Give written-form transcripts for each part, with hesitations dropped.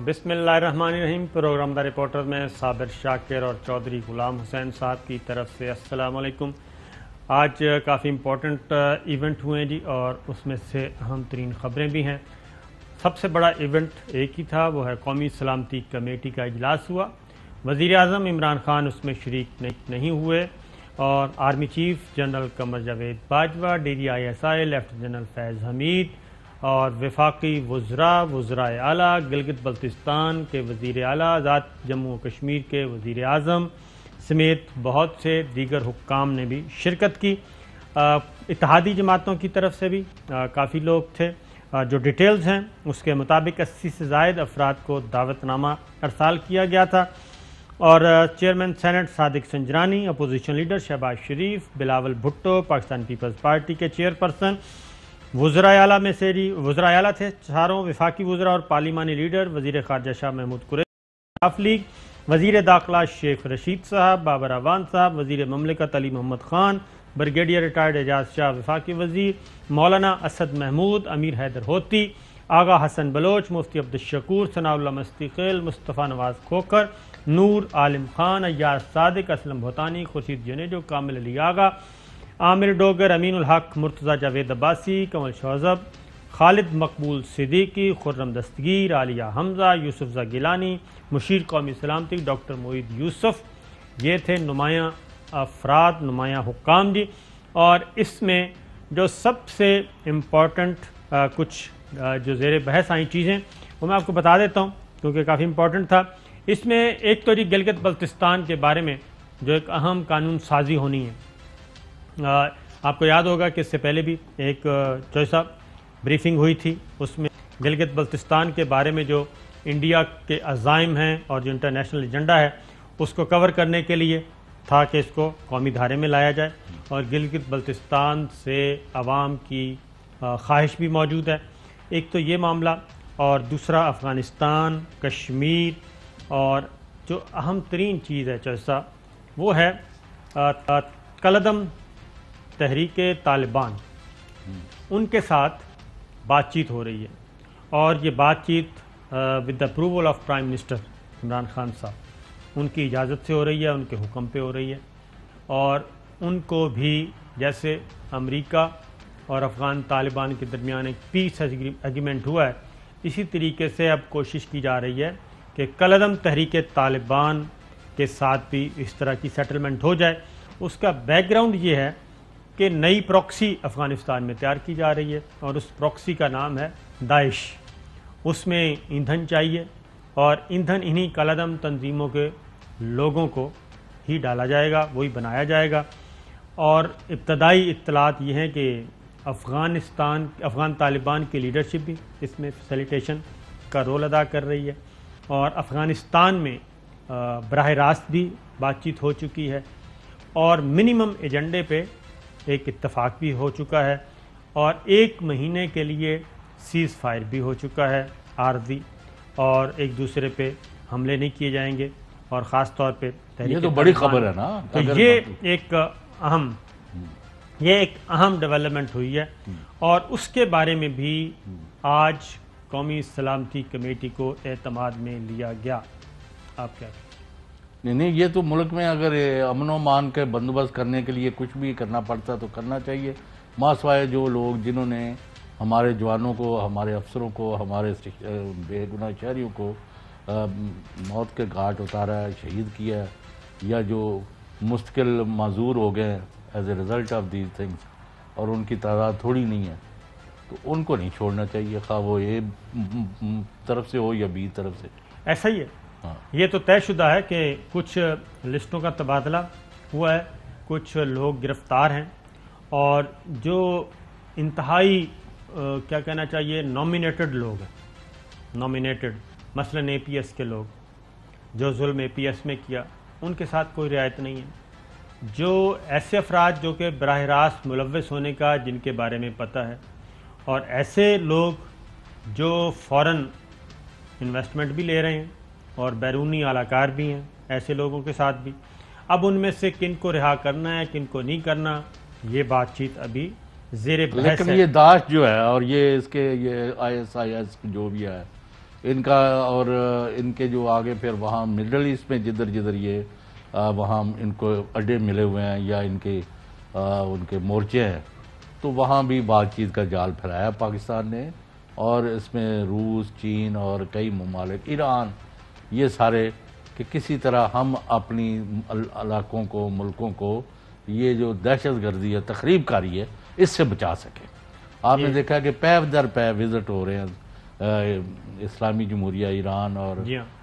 بسم اللہ الرحمن الرحیم۔ پروگرام دا رپورٹر میں صابر شاکر اور چودھری غلام حسین صاحب کی طرف سے السلام علیکم۔ آج کافی امپورٹنٹ ایونٹ ہوئے جی، اور اس میں سے اہم ترین خبریں بھی ہیں۔ سب سے بڑا ایونٹ ایک ہی تھا، وہ ہے قومی سلامتی کمیٹی کا اجلاس ہوا۔ وزیر اعظم عمران خان اس میں شریک نہیں ہوئے، اور army chief general Qamar Javed Bajwa, D G I S I lieutenant general Faiz Hameed اور وفاقی وزرائے اعلیٰ، گلگت بلتستان کے وزیر اعلیٰ، ذات جموں و کشمیر کے وزیر اعظم سمیت بہت سے دیگر حکام نے بھی شرکت کی۔ اتحادی جماعتوں کی طرف سے بھی کافی لوگ تھے۔ جو ڈیٹیلز ہیں اس کے مطابق 80 سے زائد افراد کو دعوت نامہ ارسال کیا گیا تھا، اور chairman senate Sadiq Sanjrani, opposition leader Shahbaz شریف، بلاول بھٹو پاکستان پیپلز پارٹی کے چیئرپرسن، وزرائے اعلیٰ میں سے وزرائے اعلیٰ تھے چاروں، وفاقی وزراء اور پارلیمانی لیڈر، وزیر خارجہ شاہ محمود قریشی، آف لیگ، وزیر داخلہ شیخ رشید صاحب، بابر اعوان صاحب، وزیر مملکت علی محمد خان، بریگیڈیئر ریٹائرڈ اعجاز شاہ وفاقی وزیر، مولانا اسد محمود، امیر حیدر ہوتی، آغا حسن بلوچ، مفتی عبدالشکور، ثناء اللہ مستقل، مصطفیٰ نواز کھوکھر، نور عالم خان، ایاز صادق، اسلم بھوتانی، خورشید جنیجو، کامل علی آغا، عامر ڈوگر، امین الحق، مرتضیٰ جاوید عباسی، کنول شوذب، خالد مقبول صدیقی، خرم دستگیر، عالیہ حمزہ، یوسف زئی گیلانی، مشیر قومی سلامتی ڈاکٹر معید یوسف۔ یہ تھے نمایاں افراد، نمایاں حکام جی۔ اور اس میں جو سب سے امپورٹنٹ کچھ جو زیر بحث آئیں چیزیں وہ میں آپ کو بتا دیتا ہوں، کیونکہ کافی امپورٹنٹ تھا۔ اس میں ایک تو جی گلگت بلتستان کے بارے میں جو ایک اہم قانون سازی ہونی ہے۔ آپ کو یاد ہوگا کہ اس سے پہلے بھی ایک جیسا بریفنگ ہوئی تھی، اس میں گلگت بلتستان کے بارے میں جو انڈیا کے عزائم ہیں اور جو انٹرنیشنل ایجنڈا ہے اس کو کور کرنے کے لیے تھا کہ اس کو قومی دھارے میں لایا جائے، اور گلگت بلتستان سے عوام کی خواہش بھی موجود ہے۔ ایک تو یہ معاملہ، اور دوسرا افغانستان، کشمیر، اور جو اہم ترین چیز ہے جیسا وہ ہے کالعدم تحریک طالبان، ان کے ساتھ بات چیت ہو رہی ہے، اور یہ بات چیت with the approval of prime minister Imran Khan صاحب، ان کی اجازت سے ہو رہی ہے، ان کے حکم پہ ہو رہی ہے، اور ان کو بھی جیسے امریکہ اور افغان طالبان کے درمیان ایک پیس ایگریمنٹ ہوا ہے، اسی طریقے سے اب کوشش کی جا رہی ہے کہ کالعدم تحریک طالبان کے ساتھ بھی اس طرح کی سیٹلمنٹ ہو جائے۔ اس کا بیک گراؤنڈ یہ ہے کہ نئی پروکسی افغانستان میں تیار کی جا رہی ہے، اور اس پروکسی کا نام ہے داعش۔ اس میں ایندھن چاہیے، اور ایندھن انہی کالعدم تنظیموں کے لوگوں کو ہی ڈالا جائے گا، وہی بنایا جائے گا۔ اور ابتدائی اطلاعات یہ ہیں کہ افغان طالبان کی لیڈرشپ بھی اس میں فیسیلیٹیشن کا رول ادا کر رہی ہے، اور افغانستان میں براہ راست بھی بات چیت ہو چکی ہے، اور منیمم ایجنڈے پہ ایک اتفاق بھی ہو چکا ہے، اور 1 مہینے کے لیے سیز فائر بھی ہو چکا ہے عارضی، اور ایک دوسرے پہ حملے نہیں کیے جائیں گے، اور خاص طور پہ یہ تو بڑی خبر ہے نا۔ تو یہ ایک اہم ڈیولپمنٹ ہوئی ہے، اور اس کے بارے میں بھی آج قومی سلامتی کمیٹی کو اعتماد میں لیا گیا۔ آپ کیا کہتے ہیں؟ نہیں، یہ تو ملک میں اگر امن و امان کے بندوبست کرنے کے لیے کچھ بھی کرنا پڑتا تو کرنا چاہیے، ماسوائے جو لوگ جنہوں نے ہمارے جوانوں کو، ہمارے افسروں کو، ہمارے بے گناہ شہریوں کو موت کے گھاٹ اتارا ہے، شہید کیا ہے، یا جو مستقل معذور ہو گئے as a result of these things, اور ان کی تعداد تھوڑی نہیں ہے، تو ان کو نہیں چھوڑنا چاہیے، خواہ وہ اے طرف سے ہو یا بی طرف سے۔ ایسا ہی ہے، یہ تو طے شدہ ہے کہ کچھ لسٹوں کا تبادلہ ہوا ہے، کچھ لوگ گرفتار ہیں، اور جو انتہائی کیا کہنا چاہیے نامینیٹڈ لوگ ہیں، نامینیٹڈ مثلاً اے پی ایس کے لوگ جو ظلم اے پی ایس میں کیا، ان کے ساتھ کوئی رعایت نہیں ہے۔ جو ایسے افراد جو کہ براہ راست ملوث ہونے کا جن کے بارے میں پتہ ہے، اور ایسے لوگ جو فوراً انویسٹمنٹ بھی لے رہے ہیں اور بیرونی اعلی کار بھی ہیں، ایسے لوگوں کے ساتھ بھی اب ان میں سے کن کو رہا کرنا ہے، کن کو نہیں کرنا، یہ بات چیت ابھی زیر بحث ہے۔ لیکن یہ داعش جو ہے، اور یہ اس کے یہ آئی ایس جو بھی ہے، ان کا اور ان کے جو آگے پھر وہاں مڈل ایسٹ میں جدھر جدھر یہ وہاں ان کو اڈے ملے ہوئے ہیں یا ان کے مورچے ہیں، تو وہاں بھی بات چیت کا جال پھیلایا پاکستان نے، اور اس میں روس، چین اور کئی ممالک، ایران، یہ سارے کہ کسی طرح ہم اپنی علاقوں کو، ملکوں کو یہ جو دہشت گردی ہے، تخریب کاری ہے، اس سے بچا سکیں۔ آپ نے دیکھا کہ پیو در پیو وزٹ ہو رہے ہیں اسلامی جمہوریہ ایران، اور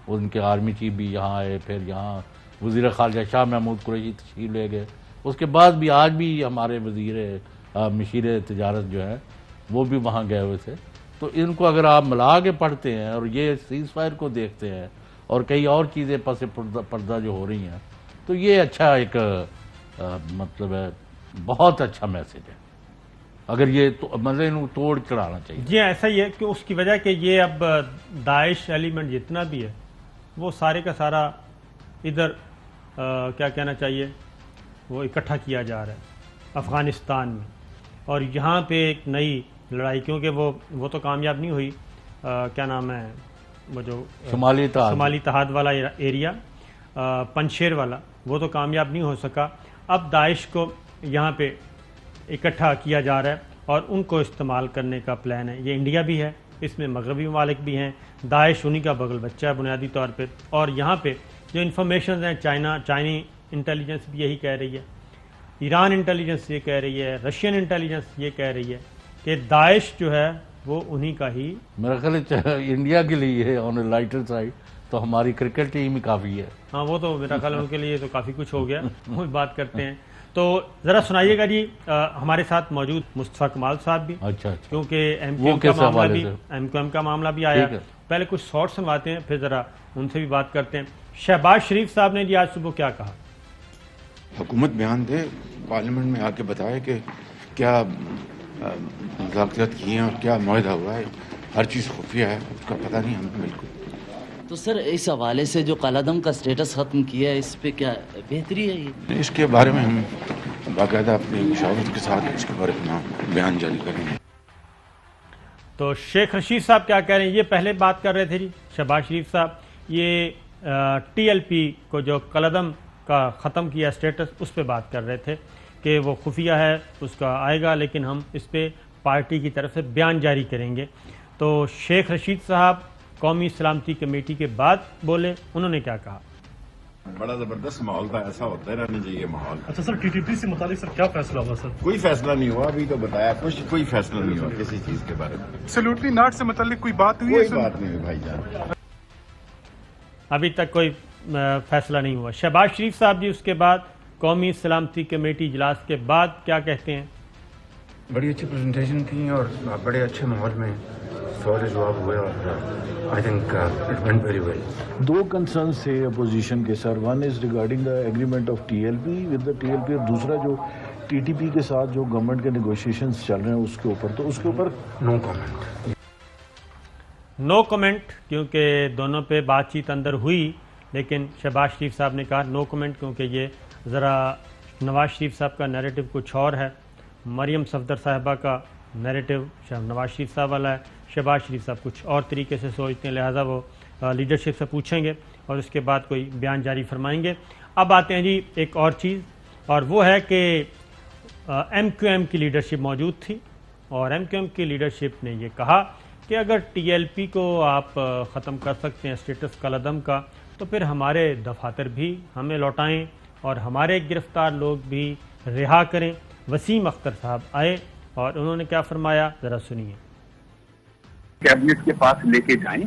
ان کے آرمی چیف بھی یہاں آئے، پھر یہاں وزیر خارجہ شاہ محمود قریشی تشریف لے گئے، اس کے بعد بھی آج بھی ہمارے مشیر تجارت جو ہیں وہ بھی وہاں گئے ہوئے تھے۔ تو ان کو اگر آپ ملا کے پڑھتے ہیں اور یہ سیز فائر کو دیکھتے ہیں اور کئی اور چیزیں پس پردہ جو ہو رہی ہیں، تو یہ اچھا ایک مطلب ہے، بہت اچھا میسج ہے، اگر یہ مطلب توڑ چڑھانا چاہیے۔ جی ایسا ہی ہے کہ اس کی وجہ کہ یہ اب داعش ایلیمنٹ جتنا بھی ہے وہ سارے کا سارا ادھر کیا کہنا چاہیے، وہ اکٹھا کیا جا رہا ہے افغانستان میں، اور یہاں پہ ایک نئی لڑائی، کیونکہ وہ تو کامیاب نہیں ہوئی، کیا نام ہے وہ جو شمالی اتحاد والا ایریا، پنشیر والا، وہ تو کامیاب نہیں ہو سکا۔ اب داعش کو یہاں پہ اکٹھا کیا جا رہا ہے اور ان کو استعمال کرنے کا پلان ہے۔ یہ انڈیا بھی ہے، اس میں مغربی ممالک بھی ہیں، داعش انہی کا بغل بچہ ہے بنیادی طور پہ، اور یہاں پہ جو انفارمیشنز ہیں چائنی انٹیلیجنس بھی یہی کہہ رہی ہے، ایران انٹیلیجنس یہ کہہ رہی ہے، رشین انٹیلیجنس یہ کہہ رہی ہے کہ داعش جو ہے وہ انہی کا ہی۔ میرا خیال ہے انڈیا کے لیے آن اے لائٹر سائڈ تو ہماری کرکٹ ٹیم ہی کافی ہے۔ ہاں وہ تو میرا خیال ہے ان کے لیے تو کافی کچھ ہو گیا، وہ بات کرتے ہیں۔ تو ذرا سنائیے گا جی، ہمارے ساتھ موجود مصطفیٰ کمال صاحب بھی، اچھا کیونکہ ایم کیو ایم کا معاملہ بھی آیا، پہلے کچھ شارٹ سنواتے ہیں، پھر ذرا ان سے بھی بات کرتے ہیں۔ شہباز شریف صاحب نے جی آج صبح کیا کہا؟ حکومت بیان دے، پارلیمنٹ میں آ کے بتائے کہ کیا مذاکرات کی ہیں اور کیا معاہدہ ہوا ہے، ہر چیز خفیہ ہے، اس کا پتہ نہیں ہمیں بالکل۔ تو سر اس حوالے سے جو کالعدم کا سٹیٹس ختم کیا ہے، اس پہ کیا بہتری ہے؟ یہ اس کے بارے میں ہم باقاعدہ اپنی مشاورت کے ساتھ اس کے بارے میں بیان جاری کریں گے۔ تو شیخ رشید صاحب کیا کہہ رہے ہیں؟ یہ پہلے بات کر رہے تھے جی شہباز شریف صاحب، یہ ٹی ایل پی کو جو کالعدم کا ختم کیا سٹیٹس، اس پہ بات کر رہے تھے کہ وہ خفیہ ہے، اس کا آئے گا، لیکن ہم اس پہ پارٹی کی طرف سے بیان جاری کریں گے۔ تو شیخ رشید صاحب قومی سلامتی کمیٹی کے بعد بولے، انہوں نے کیا کہا؟ بڑا زبردست ماحول تھا، ایسا ہوتا رہنا چاہیے ماحول۔ اچھا سر، ٹی ٹی پی سے متعلق سر کیا فیصلہ ہوا؟ سر کوئی فیصلہ نہیں ہوا، ابھی تو بتایا کوئی فیصلہ نہیں ہوا کسی چیز کے بارے میں۔ ایبسلیوٹلی ناٹ سے متعلق کوئی بات ہوئی؟ کوئی بات نہیں ہوئی بھائی جان، ابھی تک کوئی فیصلہ نہیں ہوا۔ شہباز شریف صاحب جی اس کے بعد قومی سلامتی کمیٹی اجلاس کے بعد کیا کہتے ہیں؟ بڑی اچھی پریزنٹیشن کی اور بڑے اچھے ماحول میں سوال جواب ہوئے، اور I think it went very well. دو کنسرنس تھے اپوزیشن کے sir, one is regarding the agreement of T L P with the T L P, اور دوسرا جو ٹی ٹی پی کے ساتھ جو گورنمنٹ کے نیگوشیشنز چل رہے ہیں اس کے اوپر، تو اس کے اوپر نو کامنٹ۔ نو کمنٹ، کیونکہ دونوں پہ بات چیت اندر ہوئی، لیکن شہباز شریف صاحب نے کہا نو کمنٹ، کیونکہ یہ ذرا نواز شریف صاحب کا نیریٹو کچھ اور ہے، مریم صفدر صاحبہ کا نیریٹو نواز شریف صاحب والا ہے، شہباز شریف صاحب کچھ اور طریقے سے سوچتے ہیں، لہٰذا وہ لیڈرشپ سے پوچھیں گے اور اس کے بعد کوئی بیان جاری فرمائیں گے۔ اب آتے ہیں جی ایک اور چیز، اور وہ ہے کہ ایم کیو ایم کی لیڈرشپ موجود تھی، اور ایم کیو ایم کی لیڈرشپ نے یہ کہا کہ اگر ٹی ایل پی کو آپ ختم کر سکتے ہیں اسٹیٹس کالعدم کا، تو پھر ہمارے دفاتر بھی ہمیں لوٹائیں اور ہمارے گرفتار لوگ بھی رہا کریں۔ وسیم اختر صاحب آئے اور انہوں نے کیا فرمایا، ذرا سنیے۔ کیبنٹ کے پاس لے کے جائیں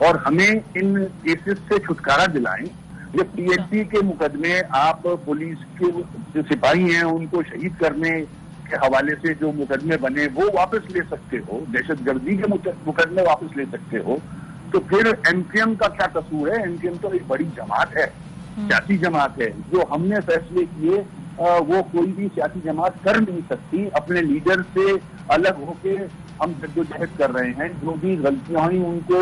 اور ہمیں ان کیسز سے چھٹکارا دلائیں۔ جو پی ایل پی کے مقدمے آپ پولیس کے جو سپاہی ہیں ان کو شہید کرنے کے حوالے سے جو مقدمے بنے وہ واپس لے سکتے ہو، دہشت گردی کے مقدمے واپس لے سکتے ہو، تو پھر ایم کیو ایم کا کیا قصور ہے؟ ایم کیو ایم تو ایک بڑی جماعت ہے، سیاسی جماعت ہے، جو ہم نے فیصلے کیے وہ کوئی بھی سیاسی جماعت کر نہیں سکتی۔ اپنے لیڈر سے الگ ہو کے ہم جدوجہد کر رہے ہیں، جو بھی غلطیاں ہوئی ان کو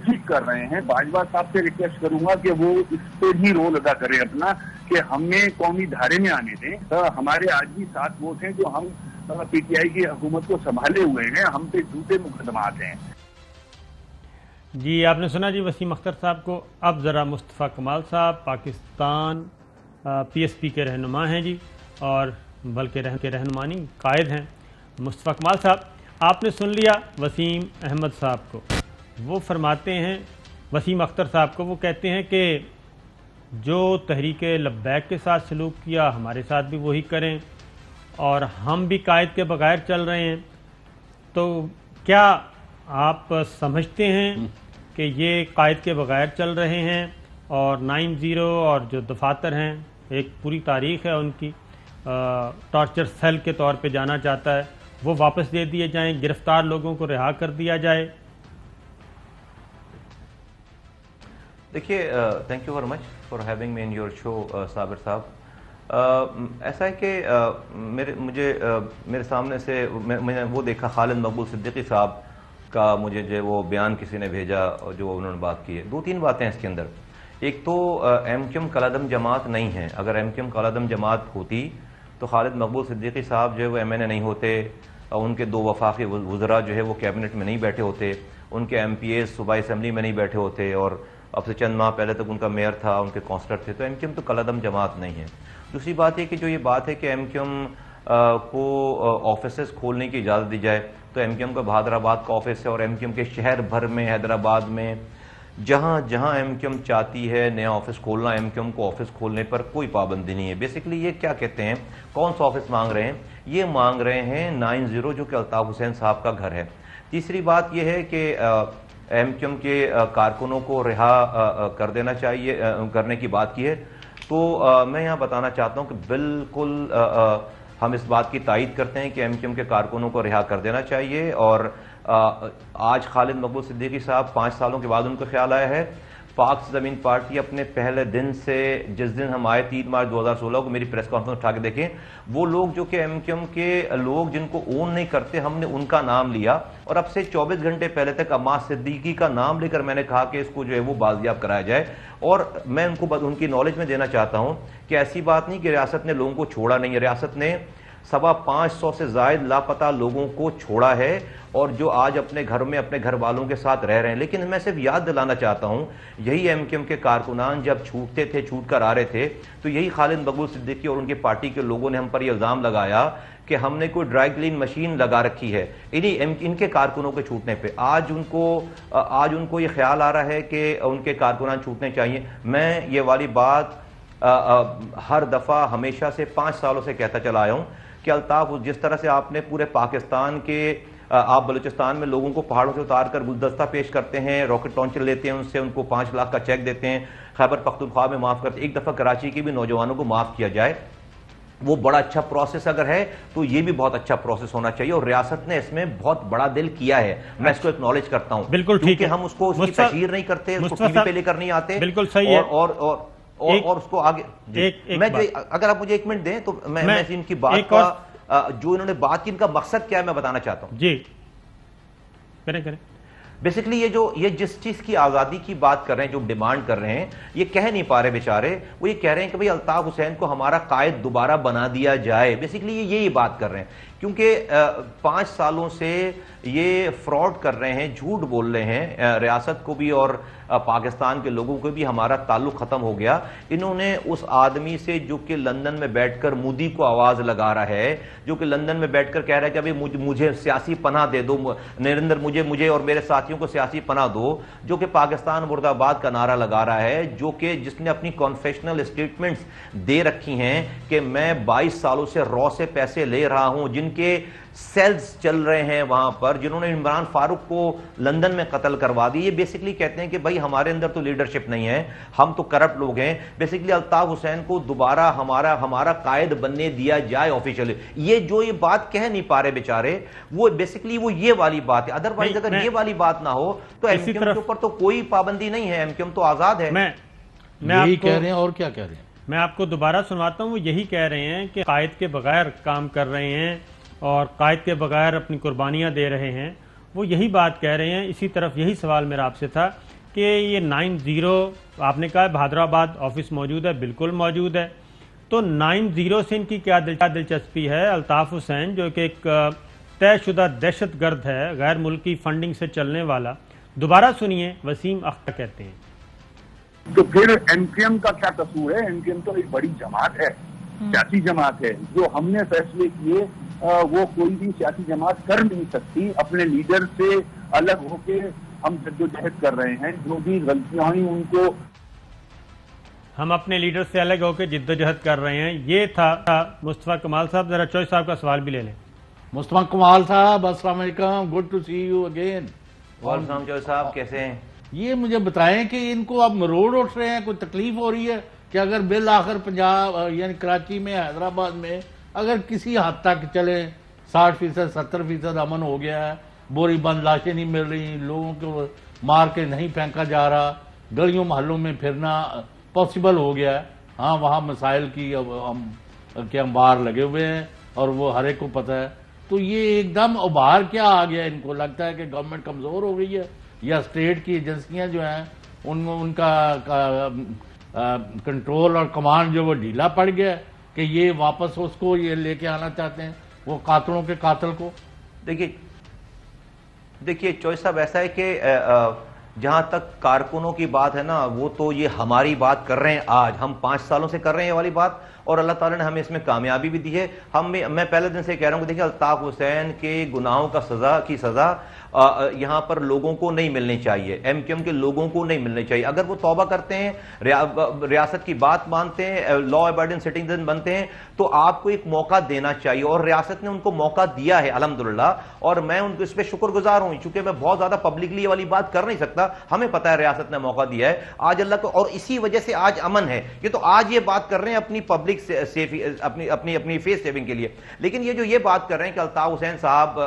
ٹھیک کر رہے ہیں۔ باجوہ صاحب سے ریکویسٹ کروں گا کہ وہ اس پہ بھی رول ادا کریں اپنا، کہ ہمیں قومی دھارے میں آنے دیں۔ ہمارے آج بھی 7 وہ ہیں جو ہم پی ٹی آئی کی حکومت کو سنبھالے ہوئے ہیں، ہم پہ جھوٹے مقدمات ہیں۔ جی آپ نے سنا جی وسیم اختر صاحب کو. اب ذرا مصطفیٰ کمال صاحب پاکستان پی ایس پی کے رہنما ہیں جی، اور بلکہ رہنما نہیں قائد ہیں مصطفیٰ کمال صاحب. آپ نے سن لیا وسیم احمد صاحب کو، وہ فرماتے ہیں وسیم اختر صاحب کو، وہ کہتے ہیں کہ جو تحریک لبیک کے ساتھ سلوک کیا ہمارے ساتھ بھی وہی کریں، اور ہم بھی قائد کے بغیر چل رہے ہیں. تو کیا آپ سمجھتے ہیں کہ یہ قائد کے بغیر چل رہے ہیں، اور 9-0 اور جو دفاتر ہیں ایک پوری تاریخ ہے ان کی، ٹارچر سیل کے طور پہ جانا چاہتا ہے، وہ واپس دے دیے جائیں، گرفتار لوگوں کو رہا کر دیا جائے؟ دیکھیے thank you very much for having me in your show Sabir صاحب. ایسا ہے کہ میرے سامنے سے میں نے وہ دیکھا خالد مقبول صدیقی صاحب کا، مجھے جو وہ بیان کسی نے بھیجا جو انہوں نے بات کی ہے. 2-3 باتیں ہیں اس کے اندر. ایک تو ایم کیو ایم کالعدم جماعت نہیں ہے. اگر ایم کیو ایم کالعدم جماعت ہوتی تو خالد مقبول صدیقی صاحب جو ہے وہ ایم این اے نہیں ہوتے، ان کے 2 وفاقی وزراء جو ہے وہ کیبنٹ میں نہیں بیٹھے ہوتے، ان کے ایم پی ایز صوبائی اسمبلی میں نہیں بیٹھے ہوتے، اور اب سے چند ماہ پہلے تک ان کا میئر تھا، ان کے کونسلر تھے. تو ایم کیو ایم تو کالعدم جماعت نہیں ہے. دوسری بات یہ کہ جو یہ بات ہے کہ ایم کیو ایم کو آفیسز کھولنے کی اجازت دی جائے، تو ایم کیو ایم کا بہادر آباد کا آفس ہے، اور ایم کیو ایم کے شہر بھر میں حیدرآباد میں جہاں جہاں ایم کیو ایم چاہتی ہے نیا آفس کھولنا، ایم کیو ایم کو آفس کھولنے پر کوئی پابندی نہیں ہے. بیسیکلی یہ کیا کہتے ہیں، کون سا آفس مانگ رہے ہیں؟ یہ مانگ رہے ہیں 9-0 جو کہ الطاف حسین صاحب کا گھر ہے. تیسری بات یہ ہے کہ ایم کیو ایم کے کارکنوں کو رہا کر دینا چاہیے، کرنے کی بات کی ہے. تو میں یہاں بتانا چاہتا ہوں کہ بالکل ہم اس بات کی تائید کرتے ہیں کہ ایم کیو ایم کے کارکنوں کو رہا کر دینا چاہیے. اور آج خالد مقبول صدیقی صاحب 5 سالوں کے بعد ان کو خیال آیا ہے. پاک زمین پارٹی اپنے پہلے دن سے، جس دن ہم آئے 3 مارچ 2016 کو، میری پریس کانفرنس اٹھا کے دیکھیں، وہ لوگ جو کہ ایم کیو ایم کے لوگ جن کو اون نہیں کرتے، ہم نے ان کا نام لیا، اور اب سے 24 گھنٹے پہلے تک عماد صدیقی کا نام لے کر میں نے کہا کہ اس کو جو ہے وہ بازیاب کرایا جائے. اور میں ان کی نالج میں دینا چاہتا ہوں کہ ایسی بات نہیں کہ ریاست نے لوگوں کو چھوڑا نہیں ہے. ریاست نے 550 سے زائد لاپتہ لوگوں کو چھوڑا ہے، اور جو آج اپنے گھر میں اپنے گھر والوں کے ساتھ رہ رہے ہیں. لیکن میں صرف یاد دلانا چاہتا ہوں، یہی ایم کیو ایم کے کارکنان جب چھوٹتے تھے، چھوٹ کر آ رہے تھے، تو یہی خالد مقبول صدیقی اور ان کی پارٹی کے لوگوں نے ہم پر یہ الزام لگایا کہ ہم نے کوئی ڈرائی کلین مشین لگا رکھی ہے ان کے کارکنوں کے چھوٹنے پہ. آج ان کو یہ خیال آ رہا ہے کہ ان کے کارکنان چھوٹنے چاہیے. میں یہ والی بات ہر دفعہ ہمیشہ سے 5 سالوں سے کہتا چلا آیا ہوں کہ الطاف، جس طرح سے آپ نے پورے پاکستان کے، آپ بلوچستان میں لوگوں کو پہاڑوں سے اتار کر گلدستہ پیش کرتے ہیں، راکٹ لانچر لیتے ہیں، ان سے ان کو 5 لاکھ کا چیک دیتے ہیں، خیبر پختونخوا میں معاف کرتے ہیں، ایک دفعہ کراچی کے بھی نوجوانوں کو معاف کیا جائے. وہ بڑا اچھا پروسیس اگر ہے تو یہ بھی بہت اچھا پروسیس ہونا چاہیے، اور ریاست نے اس میں بہت بڑا دل کیا ہے. میں اس کو اکنالج کرتا ہوں، بالکل ٹھیک ہے. ہم اس کو اس کی تشہیر نہیں کرتے، اس کو ٹی وی پہ لے کر نہیں آتے. بالکل صحیح ہے. اور اس کو آگے اگر آپ مجھے 1 منٹ دیں تو میں ان کی بات کا، جو انہوں نے بات کی، ان کا مقصد کیا ہے میں بتانا چاہتا ہوں. جی کریں. بیسیکلی یہ جس چیز کی آزادی کی بات کر رہے ہیں، جو ڈیمانڈ کر رہے ہیں، یہ کہہ نہیں پا رہے بیچارے. وہ یہ کہہ رہے ہیں کہ بھئی الطاف حسین کو ہمارا قائد دوبارہ بنا دیا جائے. بیسیکلی یہ یہی بات کر رہے ہیں، کیونکہ 5 سالوں سے یہ فراڈ کر رہے ہیں، جھوٹ بول رہے ہیں. ریاست کو بھی اور پاکستان کے لوگوں کو بھی ہمارا تعلق ختم ہو گیا. انہوں نے اس آدمی سے جو کہ لندن میں بیٹھ کر مودی کو آواز لگا رہا ہے، جو کہ لندن میں بیٹھ کر کہہ رہا ہے کہ ابھی مجھے سیاسی پناہ دے دو نریندر، مجھے اور میرے ساتھیوں کو سیاسی پناہ دو، جو کہ پاکستان مرد آباد کا نعرہ لگا رہا ہے، جس نے اپنی کانفیشنل اسٹیٹمنٹس دے رکھی ہیں کہ میں 22 سالوں سے رو سے پیسے لے رہا ہوں، جن کے سیلز چل رہے ہیں وہاں پر، جنہوں نے عمران فاروق کو لندن میں قتل کروا دی. یہ بیسیکلی کہتے ہیں کہ بھائی ہمارے اندر تو لیڈرشپ نہیں ہے، ہم تو کرپٹ لوگ ہیں. بیسیکلی الطاف حسین کو دوبارہ ہمارا قائد بننے دیا جائے آفیشیلی. یہ بات کہہ نہیں پا رہے بیچارے، وہ بیسیکلی وہ یہ والی بات ہے. ادروائز اگر یہ والی بات نہ ہو تو ایم کیو ایم کے اوپر تو کوئی پابندی نہیں ہے، ایم کیو ایم تو آزاد ہے. یہی کہہ رہے ہیں، اور کیا کہہ رہے ہیں. میں آپ کو دوبارہ سنواتا ہوں. وہ یہی کہہ رہے ہیں کہ قائد کے بغیر کام کر رہے ہیں اور قائد کے بغیر اپنی قربانیاں دے رہے ہیں. وہ یہی بات کہہ رہے ہیں. اسی طرف یہی سوال میرا آپ سے تھا کہ یہ 9-0 آپ نے کہا بہادر آباد آفس موجود ہے، بالکل موجود ہے. تو 9-0 سے ان کی کیا دلچسپی ہے؟ الطاف حسین جو کہ ایک طے شدہ دہشت گرد ہے، غیر ملکی فنڈنگ سے چلنے والا، دوبارہ سنیے وسیم اختر کہتے ہیں. تو پھر ایم کیو ایم کا کیا قصور ہے؟ ایم کیو ایم تو ایک بڑی جماعت ہے، سیاسی جماعت ہے. جو ہم نے فیصلے کیے وہ کوئی بھی سیاسی جماعت کر نہیں سکتی. اپنے لیڈر سے الگ ہو کے ہم جدوجہد کر رہے ہیں. جو بھی غلطیاں ہوئی ان کو ہم اپنے لیڈر سے الگ ہو کے جدوجہد کر رہے ہیں. یہ تھا مصطفیٰ کمال صاحب. ذرا چوئی صاحب کا سوال بھی لے لیں. مصطفیٰ کمال صاحب السلام علیکم، good to see you again. وعلیکم السلام چوئی صاحب، کیسے ہیں؟ یہ مجھے بتائیں کہ ان کو اب روڈ اٹھ رہے ہیں، کوئی تکلیف ہو رہی ہے کہ اگر بالآخر پنجاب یعنی کراچی میں حیدرآباد میں اگر کسی حد تک چلے 60% 70% امن ہو گیا ہے، بوری بند لاشیں نہیں مل رہی، لوگوں کو مار کے نہیں پھینکا جا رہا، گلیوں محلوں میں پھرنا پاسبل ہو گیا ہے. ہاں وہاں مسائل کی کے انبار لگے ہوئے ہیں اور وہ ہر ایک کو پتہ ہے. تو یہ ایک دم ابھار کیا آ گیا؟ ان کو لگتا ہے کہ گورنمنٹ کمزور ہو گئی ہے یا اسٹیٹ کی ایجنسیاں جو ہیں ان کا کنٹرول اور کمانڈ جو وہ ڈھیلا پڑ گیا ہے کہ یہ واپس اس کو یہ لے کے آنا چاہتے ہیں وہ قاتلوں کے قاتل کو. دیکھیے چوئی صاحب، ایسا ہے کہ جہاں تک کارکنوں کی بات ہے نا، وہ تو یہ ہماری بات کر رہے ہیں آج، ہم 5 سالوں سے کر رہے ہیں یہ والی بات، اور اللہ تعالیٰ نے ہمیں اس میں کامیابی بھی دی ہے. میں پہلے دن سے کہہ رہا ہوں کہ دیکھیں الطاف حسین کے گناہوں کا سزا یہاں پر لوگوں کو نہیں ملنی چاہیے، ایم کیو ایم کے لوگوں کو نہیں ملنی چاہیے. اگر وہ توبہ کرتے ہیں، ریاست کی بات مانتے ہیں، لا ابائڈنگ سٹیزن بنتے ہیں، تو آپ کو ایک موقع دینا چاہیے، اور ریاست نے ان کو موقع دیا ہے الحمدللہ، اور میں ان کو اس پہ شکر گزار ہوں. چونکہ میں بہت زیادہ پبلکلی یہ والی بات کر نہیں سکتا، ہمیں پتہ ہے ریاست نے موقع دیا ہے آج اللہ کو، اور اسی وجہ سے آج امن ہے. یہ تو آج یہ بات کر رہے ہیں اپنی پبلک اپنی فیس سیونگ کے لیے. لیکن یہ جو یہ بات کر رہے ہیں کہ الطاف حسین صاحب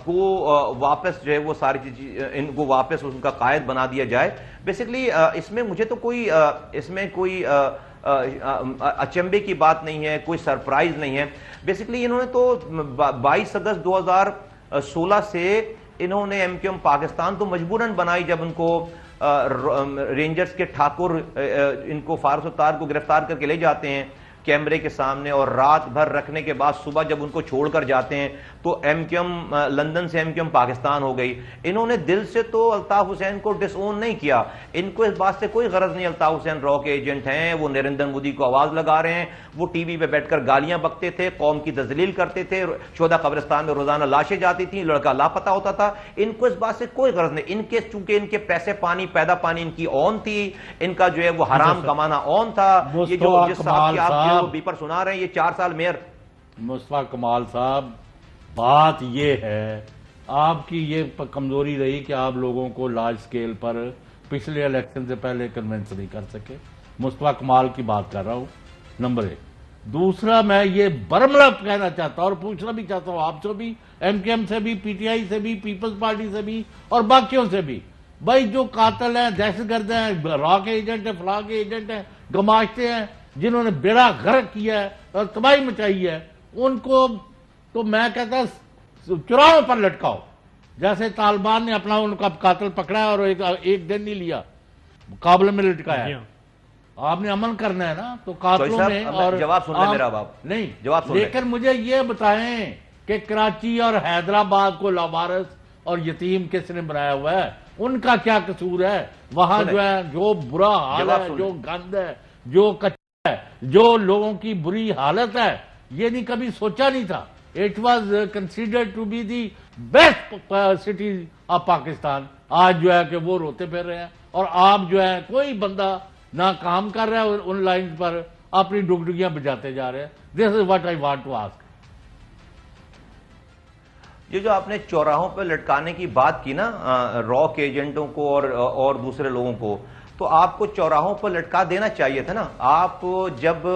کو واپس جو ہے وہ ساری چیز ان کو واپس ان کا قائد بنا دیا جائے، بیسکلی اس میں مجھے تو کوئی اچنبے کی بات نہیں ہے، کوئی سرپرائز نہیں ہے. بیسکلی انہوں نے تو 22 اگست 2016 سے انہوں نے ایم کیو ایم پاکستان تو مجبوراً بنائی، جب ان کو رینجرز کے ٹھاکر ان کو فارس اتار کو گرفتار کر کے لے جاتے ہیں کیمرے کے سامنے، اور رات بھر رکھنے کے بعد صبح جب ان کو چھوڑ کر جاتے ہیں تو ایم کیو ایم لندن سے ایم کیو ایم پاکستان ہو گئی. انہوں نے دل سے تو الطاف حسین کو ڈس اون نہیں کیا، ان کو اس بات سے کوئی غرض نہیں الطاف حسین رو کے ایجنٹ ہیں، وہ نریندر مودی کو آواز لگا رہے ہیں، وہ ٹی وی پہ بیٹھ کر گالیاں بکتے تھے، قوم کی تذلیل کرتے تھے، شہداء قبرستان میں روزانہ لاشیں جاتی تھیں، لڑکا لاپتہ ہوتا تھا. ان کو اس بات سے کوئی غرض نہیں. ان کے چونکہ ان کے پیسے پانی پیدا پانی ان کی اون تھی، ان کا جو ہے وہ حرام کمانا اون تھا. یہ جو جس صاحب کی آپ جو بیپر سنا رہے ہیں، یہ 4 سال میئر. مصطفیٰ کمال صاحب، بات یہ ہے آپ کی یہ کمزوری رہی کہ آپ لوگوں کو لارج سکیل پر پچھلے الیکشن سے پہلے کنونس نہیں کر سکے. مصطفیٰ کمال کی بات کر رہا ہوں، نمبر 1. دوسرا میں یہ برملا کہنا چاہتا ہوں اور پوچھنا بھی چاہتا ہوں آپ سے بھی، ایم کیو ایم سے بھی، پی ٹی آئی سے بھی، پیپلز پارٹی سے بھی اور باقیوں سے بھی، بھائی جو قاتل ہیں، دہشت گرد ہیں، را کے ایجنٹ ہیں، فلاں کے ایجنٹ ہیں، گماشتے ہیں، جنہوں نے بیڑا غرق کیا ہے اور تباہی مچائی ہے، ان کو تو میں کہتا چراہوں پر لٹکاؤ. جیسے طالبان نے اپنا ان کا قاتل پکڑا ہے اور ایک دن نہیں لیا، مقابلے میں لٹکایا ہے. آپ نے امن کرنا ہے نا، تو قاتلوں میں اور جواب سن لیں میرا باپ نہیں جواب سن لیں. لیکن مجھے یہ بتائیں کہ کراچی اور حیدرآباد کو لاوارث اور یتیم کس نے بنایا ہوا ہے؟ ان کا کیا قصور ہے؟ وہاں جو ہے جو برا حال ہے، جو گند ہے، جو کچرا ہے، جو لوگوں کی بری حالت ہے، یہ نہیں کبھی سوچا نہیں تھا. It was considered to be the best city of Pakistan. آج جو ہے کہ وہ روتے پھر رہے ہیں اور آپ جو ہے کوئی بندہ نہ کام کر رہا ہے ان لائنز پر، اپنی ڈگڈگیاں بجاتے جا رہے ہیں. This is what I want to ask. یہ جو آپ نے چوراہوں پہ لٹکانے کی بات کی نا را کے ایجنٹوں کو اور دوسرے لوگوں کو، تو آپ کو چوراہوں پر لٹکا دینا چاہیے تھا نا. آپ جب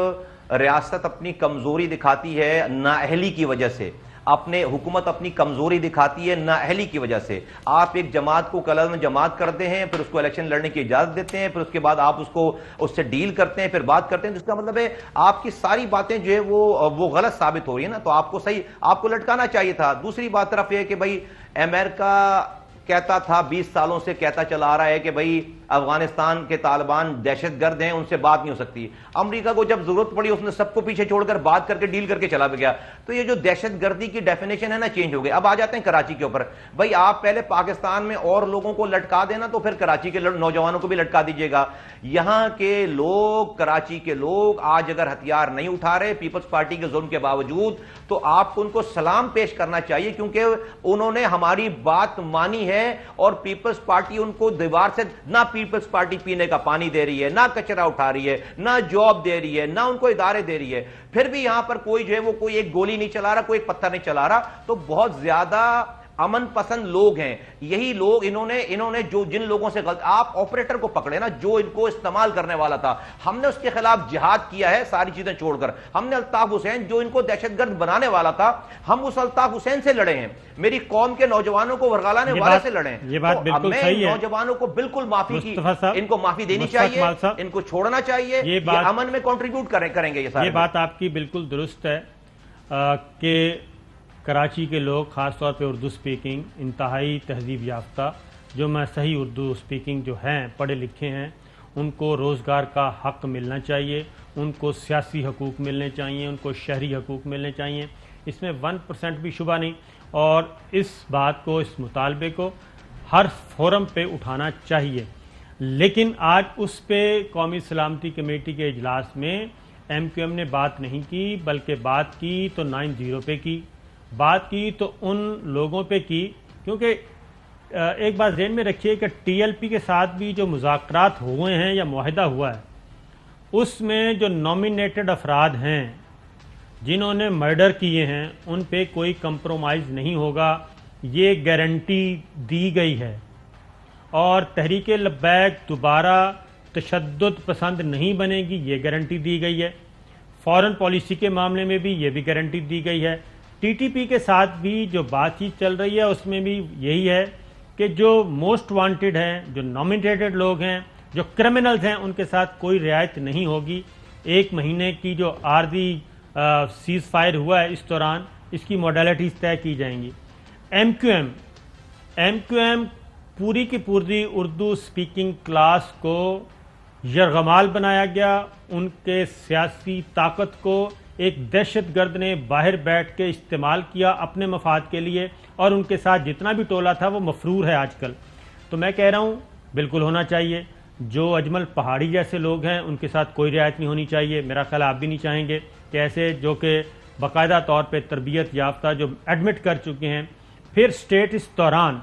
ریاست اپنی کمزوری دکھاتی ہے نااہلی کی وجہ سے، اپنے حکومت اپنی کمزوری دکھاتی ہے نااہلی کی وجہ سے، آپ ایک جماعت کو کلر میں جماعت کرتے ہیں، پھر اس کو الیکشن لڑنے کی اجازت دیتے ہیں، پھر اس کے بعد آپ اس سے ڈیل کرتے ہیں، پھر بات کرتے ہیں. تو اس کا مطلب ہے آپ کی ساری باتیں جو ہے وہ غلط ثابت ہو رہی ہیں نا. تو آپ کو لٹکانا چاہیے تھا. دوسری بات طرف یہ ہے کہ بھائی امریکہ کہتا تھا 20 سالوں سے کہتا چلا آ رہا ہے کہ بھئی افغانستان کے طالبان دہشت گرد ہیں, ان سے بات نہیں ہو سکتی. امریکہ کو جب ضرورت پڑی اس نے سب کو پیچھے چھوڑ کر بات کر کے ڈیل کر کے چلا بھی گیا. تو یہ جو دہشت گردی کی ڈیفینیشن ہے نا چینج ہو گئی. اب آ جاتے ہیں کراچی کے اوپر. بھئی آپ پہلے پاکستان میں اور لوگوں کو لٹکا دینا تو پھر کراچی کے نوجوانوں کو بھی لٹکا دیجیے گا. یہاں کے لوگ, کراچی کے لوگ آج اگر ہتھیار نہیں اٹھا رہے پیپلز پارٹی کے ظلم کے باوجود, تو آپ کو ان کو سلام پیش کرنا چاہیے, کیونکہ انہوں نے ہماری بات مانی ہے اور پیپلز پارٹی ان کو دیوار سے, نہ پیپلز پارٹی پینے کا پانی دے رہی ہے, نہ کچرا اٹھا رہی ہے, نہ جاب دے رہی ہے, نہ ان کو ادارے دے رہی ہے. پھر بھی یہاں پر کوئی جو ہے وہ کوئی ایک گولی نہیں چلا رہا, کوئی ایک پتھر نہیں چلا رہا. تو بہت زیادہ امن پسند لوگ ہیں یہی لوگ. انہوں نے جو جن لوگوں سے غلط, آپ آپریٹر کو پکڑے نا جو ان کو استعمال کرنے والا تھا, ہم نے اس کے خلاف جہاد کیا ہے ساری چیزیں چھوڑ کر. ہم نے الطاف حسین جو ان کو دہشت گرد بنانے والا تھا, ہم اس الطاف حسین سے لڑے ہیں. میری قوم کے نوجوانوں کو ورغلانے والے سے لڑے ہیں. یہ بات بالکل صحیح ہے. نوجوانوں کو بالکل معافی کی, ان کو معافی دینی چاہیے, ان کو چھوڑنا چاہیے. یہ امن میں کنٹریبیوٹ کریں گے. یہ بات آپ کی بالکل درست ہے کہ کراچی کے لوگ خاص طور پہ اردو سپیکنگ انتہائی تہذیب یافتہ, جو میں صحیح اردو سپیکنگ جو ہیں, پڑھے لکھے ہیں, ان کو روزگار کا حق ملنا چاہیے, ان کو سیاسی حقوق ملنے چاہیے, ان کو شہری حقوق ملنے چاہیے. اس میں 1% بھی شبہ نہیں, اور اس بات کو, اس مطالبے کو ہر فورم پہ اٹھانا چاہیے. لیکن آج اس پہ قومی سلامتی کمیٹی کے اجلاس میں ایم کیو ایم نے بات نہیں کی, بلکہ بات کی تو 9-0 پہ کی, بات کی تو ان لوگوں پہ کی. کیونکہ ایک بات ذہن میں رکھیے کہ ٹی ایل پی کے ساتھ بھی جو مذاکرات ہوئے ہیں یا معاہدہ ہوا ہے, اس میں جو نامینیٹڈ افراد ہیں جنہوں نے مرڈر کیے ہیں, ان پہ کوئی کمپرومائز نہیں ہوگا, یہ گارنٹی دی گئی ہے. اور تحریک لبیک دوبارہ تشدد پسند نہیں بنے گی, یہ گارنٹی دی گئی ہے. فارن پالیسی کے معاملے میں بھی یہ بھی گارنٹی دی گئی ہے. ٹی ٹی پی کے ساتھ بھی جو بات چیت چل رہی ہے اس میں بھی یہی ہے کہ جو موسٹ وانٹڈ ہیں, جو نامینیٹڈ لوگ ہیں, جو کرمنلز ہیں, ان کے ساتھ کوئی رعایت نہیں ہوگی. 1 مہینے کی جو عارضی سیز فائر ہوا ہے اس دوران, اس کی موڈیلٹیز طے کی جائیں گی. ایم کیو ایم پوری کی پوری اردو سپیکنگ کلاس کو یرغمال بنایا گیا. ان کے سیاسی طاقت کو ایک دہشت گرد نے باہر بیٹھ کے استعمال کیا اپنے مفاد کے لیے, اور ان کے ساتھ جتنا بھی ٹولہ تھا وہ مفرور ہے آج کل. تو میں کہہ رہا ہوں بالکل ہونا چاہیے. جو اجمل پہاڑی جیسے لوگ ہیں ان کے ساتھ کوئی رعایت نہیں ہونی چاہیے. میرا خیال آپ بھی نہیں چاہیں گے کہ ایسے جو کہ باقاعدہ طور پہ تربیت یافتہ جو ایڈمٹ کر چکے ہیں. پھر اسٹیٹ اس دوران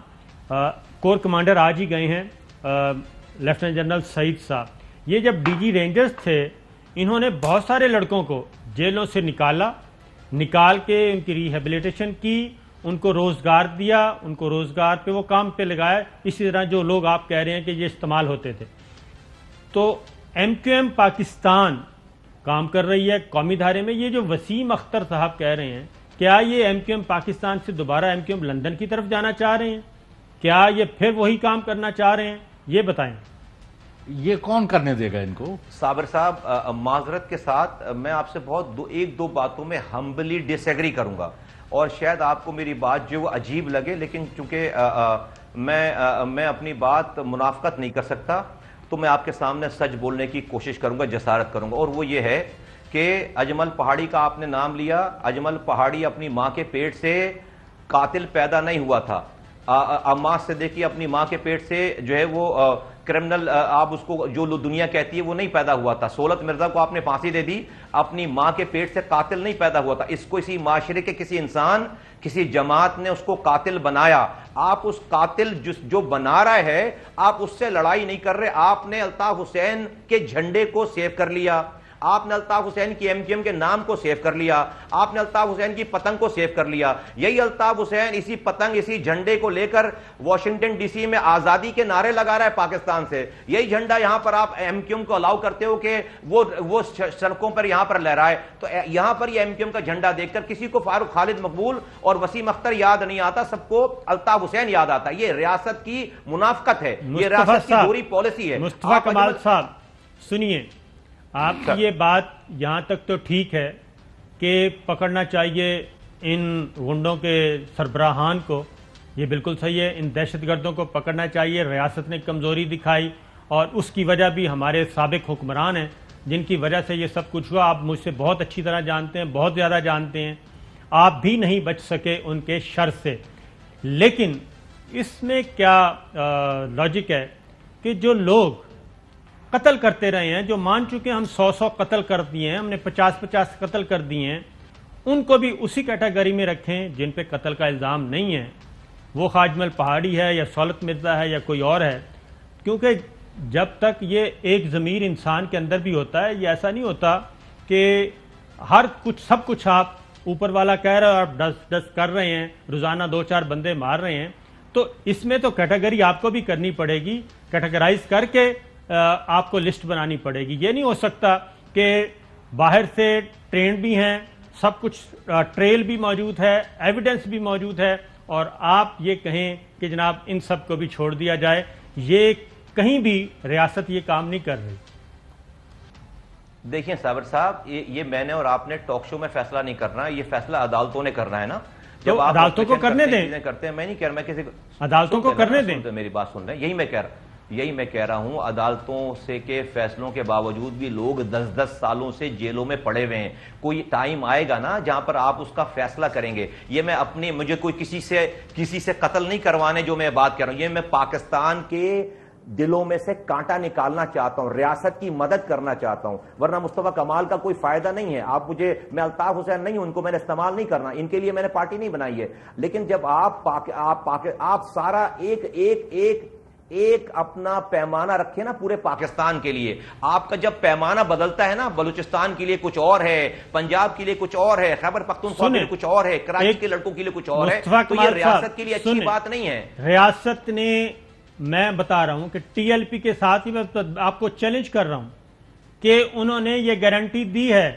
کور کمانڈر آج ہی گئے ہیں لیفٹیننٹ جنرل سعید صاحب, یہ جب ڈی جی رینجرز تھے انہوں نے بہت سارے لڑکوں کو جیلوں سے نکال کے ان کی ریہیبلیٹیشن کی, ان کو روزگار دیا, ان کو روزگار پہ وہ کام پہ لگایا. اسی طرح جو لوگ آپ کہہ رہے ہیں کہ یہ استعمال ہوتے تھے. تو ایم کیو ایم پاکستان کام کر رہی ہے قومی دھارے میں. یہ جو وسیم اختر صاحب کہہ رہے ہیں, کیا یہ ایم کیو ایم پاکستان سے دوبارہ ایم کیو ایم لندن کی طرف جانا چاہ رہے ہیں؟ کیا یہ پھر وہی کام کرنا چاہ رہے ہیں؟ یہ بتائیں. یہ کون کرنے دے گا ان کو؟ صابر صاحب معذرت کے ساتھ میں آپ سے بہت 1-2 باتوں میں ہمبلی ڈس ایگری کروں گا, اور شاید آپ کو میری بات جو عجیب لگے, لیکن چونکہ میں اپنی بات منافقت نہیں کر سکتا تو میں آپ کے سامنے سچ بولنے کی کوشش کروں گا, جسارت کروں گا. اور وہ یہ ہے کہ اجمل پہاڑی کا آپ نے نام لیا. اجمل پہاڑی اپنی ماں کے پیٹ سے قاتل پیدا نہیں ہوا تھا. عمار صدیقی اپنی ماں کے پیٹ سے جو ہے وہ کرمنل, آپ اس کو جو دنیا کہتی ہے وہ نہیں پیدا ہوا تھا. سولت مرزا کو آپ نے پھانسی دے دی, اپنی ماں کے پیٹ سے قاتل نہیں پیدا ہوا تھا. اس کو اسی معاشرے کے کسی انسان, کسی جماعت نے اس کو قاتل بنایا. آپ اس قاتل جو بنا رہا ہے, آپ اس سے لڑائی نہیں کر رہے. آپ نے الطاف حسین کے جھنڈے کو سیو کر لیا, آپ نے الطاف حسین کی ایم کیو ایم کے نام کو سیو کر لیا, آپ نے الطاف حسین کی پتنگ کو سیو کر لیا. یہی الطاف حسین اسی پتنگ, اسی جھنڈے کو لے کر واشنگٹن ڈی سی میں آزادی کے نعرے لگا رہا ہے پاکستان سے. یہی جھنڈا یہاں پر آپ ایم کیو ایم کو الاؤ کرتے ہو کہ وہ سڑکوں پر یہاں پر لہرائے. تو یہاں پر یہ ایم کیو ایم کا جھنڈا دیکھ کر کسی کو فاروق خالد مقبول اور وسیم اختر یاد نہیں آتا, سب کو الطاف حسین یاد آتا. یہ ریاست کی منافقت ہے, یہ ریاست کی دوری پالیسی ہے. مصطفیٰ کمال صاحب سنیے, آپ کی یہ بات یہاں تک تو ٹھیک ہے کہ پکڑنا چاہیے ان غنڈوں کے سربراہان کو, یہ بالکل صحیح ہے، ان دہشت گردوں کو پکڑنا چاہیے. ریاست نے کمزوری دکھائی اور اس کی وجہ بھی ہمارے سابق حکمران ہیں جن کی وجہ سے یہ سب کچھ ہوا. آپ مجھ سے بہت اچھی طرح جانتے ہیں، بہت زیادہ جانتے ہیں. آپ بھی نہیں بچ سکے ان کے شر سے. لیکن اس میں کیا لاجک ہے کہ جو لوگ قتل کرتے رہے ہیں، جو مان چکے ہیں ہم 100 قتل کر دیے ہیں، ہم نے 50 قتل کر دیے ہیں، ان کو بھی اسی کیٹیگری میں رکھیں جن پہ قتل کا الزام نہیں ہے. وہ خواجمل پہاڑی ہے یا سولت مرزا ہے یا کوئی اور ہے. کیونکہ جب تک یہ ایک ضمیر انسان کے اندر بھی ہوتا ہے، یہ ایسا نہیں ہوتا کہ ہر کچھ سب کچھ آپ اوپر والا کہہ رہے ہیں اور ڈس کر رہے ہیں، روزانہ 2-4 بندے مار رہے ہیں. تو اس میں تو کیٹیگری آپ کو بھی کرنی پڑے گی، کیٹیگرائز کر کے آپ کو لسٹ بنانی پڑے گی. یہ نہیں ہو سکتا کہ باہر سے ٹرینڈ بھی ہیں، سب کچھ ٹریل بھی موجود ہے، ایویڈنس بھی موجود ہے، اور آپ یہ کہیں کہ جناب ان سب کو بھی چھوڑ دیا جائے. یہ کہیں بھی ریاست یہ کام نہیں کر رہی. دیکھیں صابر صاحب، یہ میں نے اور آپ نے ٹاک شو میں فیصلہ نہیں کرنا، یہ فیصلہ عدالتوں نے کرنا ہے نا. جب آپ عدالتوں کو کرنے دیں، کرتے ہیں، میں نہیں کہہ رہا، میں کسی عدالتوں کو کرنے دیں. میری بات سن رہے ہیں، یہی میں کہہ رہا ہوں. عدالتوں سے کے فیصلوں کے باوجود بھی لوگ 10 سالوں سے جیلوں میں پڑے ہوئے ہیں. کوئی ٹائم آئے گا نا جہاں پر آپ اس کا فیصلہ کریں گے. یہ میں مجھے کوئی کسی سے قتل نہیں کروانے جو میں بات کر رہا ہوں، یہ میں پاکستان کے دلوں میں سے کانٹا نکالنا چاہتا ہوں، ریاست کی مدد کرنا چاہتا ہوں. ورنہ مصطفیٰ کمال کا کوئی فائدہ نہیں ہے. میں الطاف حسین نہیں ہوں، ان کو میں نے استعمال نہیں کرنا، ان کے لیے میں نے پارٹی نہیں بنائی ہے. لیکن جب آپ سارا ایک اپنا پیمانہ رکھے نا پورے پاکستان کے لیے، آپ کا جب پیمانہ بدلتا ہے نا، بلوچستان کے لیے کچھ اور ہے، پنجاب کے لیے کچھ اور ہے، خیبر پختونخوا کے لیے کچھ اور ہے، کراچی کے لڑکوں کے لیے کچھ اور ہے، تو یہ ریاست کے لیے اچھی بات نہیں ہے. ریاست نے، میں بتا رہا ہوں کہ ٹی ایل پی کے ساتھ ہی میں آپ کو چیلنج کر رہا ہوں کہ انہوں نے یہ گارنٹی دی ہے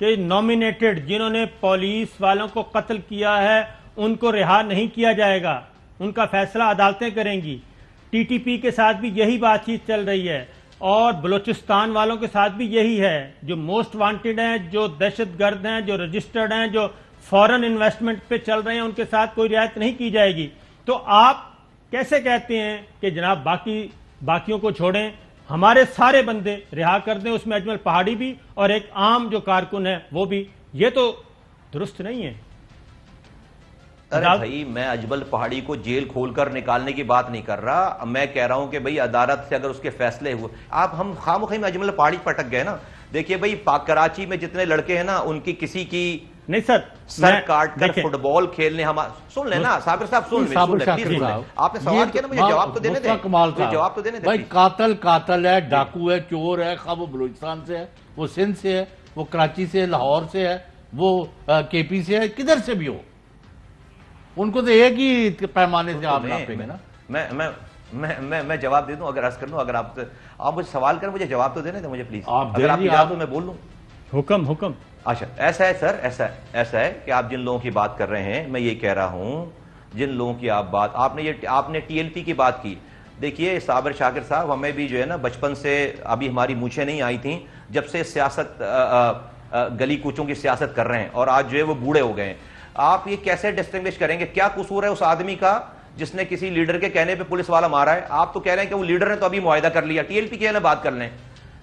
کہ نامینیٹڈ جنہوں نے پولیس والوں کو قتل کیا ہے ان کو رہا نہیں کیا جائے گا، ان کا فیصلہ عدالتیں کریں گی. ٹی ٹی پی کے ساتھ بھی یہی بات چیت چل رہی ہے اور بلوچستان والوں کے ساتھ بھی یہی ہے. جو موسٹ وانٹڈ ہیں، جو دہشت گرد ہیں، جو رجسٹرڈ ہیں، جو فورن انویسٹمنٹ پہ چل رہے ہیں، ان کے ساتھ کوئی رعایت نہیں کی جائے گی. تو آپ کیسے کہتے ہیں کہ جناب باقیوں کو چھوڑیں، ہمارے سارے بندے رہا کر دیں، اس میں اجمل پہاڑی بھی اور ایک عام جو کارکن ہے وہ بھی؟ یہ تو درست نہیں ہے. ارے بھائی، میں اجمل پہاڑی کو جیل کھول کر نکالنے کی بات نہیں کر رہا. میں کہہ رہا ہوں کہ بھئی عدالت سے اگر اس کے فیصلے ہوئے، ہم خامخواہ میں اجمل پہاڑی پٹک گئے نا. دیکھیے بھئی، کراچی میں جتنے لڑکے ہیں نا، ان کی کسی کی نہیں سر کاٹ کر فٹ بال کھیلنے، سن لیں نا صابر صاحب، سن لیں. آپ نے سوال کیا نا، مجھے جواب تو دینے دیں. جواب تو دینے دیں. بھائی قاتل ہے، ڈاکو ہے، چور ہے، خواہ وہ بلوچستان سے ہے، وہ سندھ سے ہے، وہ کراچی سے، لاہور سے ہے، وہ کے پی سے ہے، کدھر سے بھی ہو، ان کو تو ایک ہی پیمانے سے آپ ناپیں گے نا. میں جواب دے دوں اگر عرض کر دوں. اگر آپ مجھے سوال کریں، مجھے جواب تو دینے دیں مجھے پلیز. اگر آپ جواب دو میں بول لوں. حکم. اچھا، ایسا ہے سر، ایسا ہے کہ آپ جن لوگوں کی بات کر رہے ہیں، میں یہ کہہ رہا ہوں، جن لوگوں کی آپ نے ٹی ایل پی کی بات کی. دیکھیے صابر شاکر صاحب، ہمیں بھی جو ہے نا بچپن سے، ابھی ہماری مونچھیں نہیں آئی تھیں جب سے سیاست، گلی کوچوں کی سیاست کر رہے ہیں، اور آج جو ہے وہ بوڑھے ہو گئے ہیں. آپ یہ کیسے ڈسٹنگوش کریں گے؟ کیا قصور ہے اس آدمی کا جس نے کسی لیڈر کے کہنے پہ پولیس والا مارا ہے؟ آپ تو کہہ رہے ہیں کہ وہ لیڈر نے تو ابھی معاہدہ کر لیا، ٹی ایل پی کے لیے بات کر لیں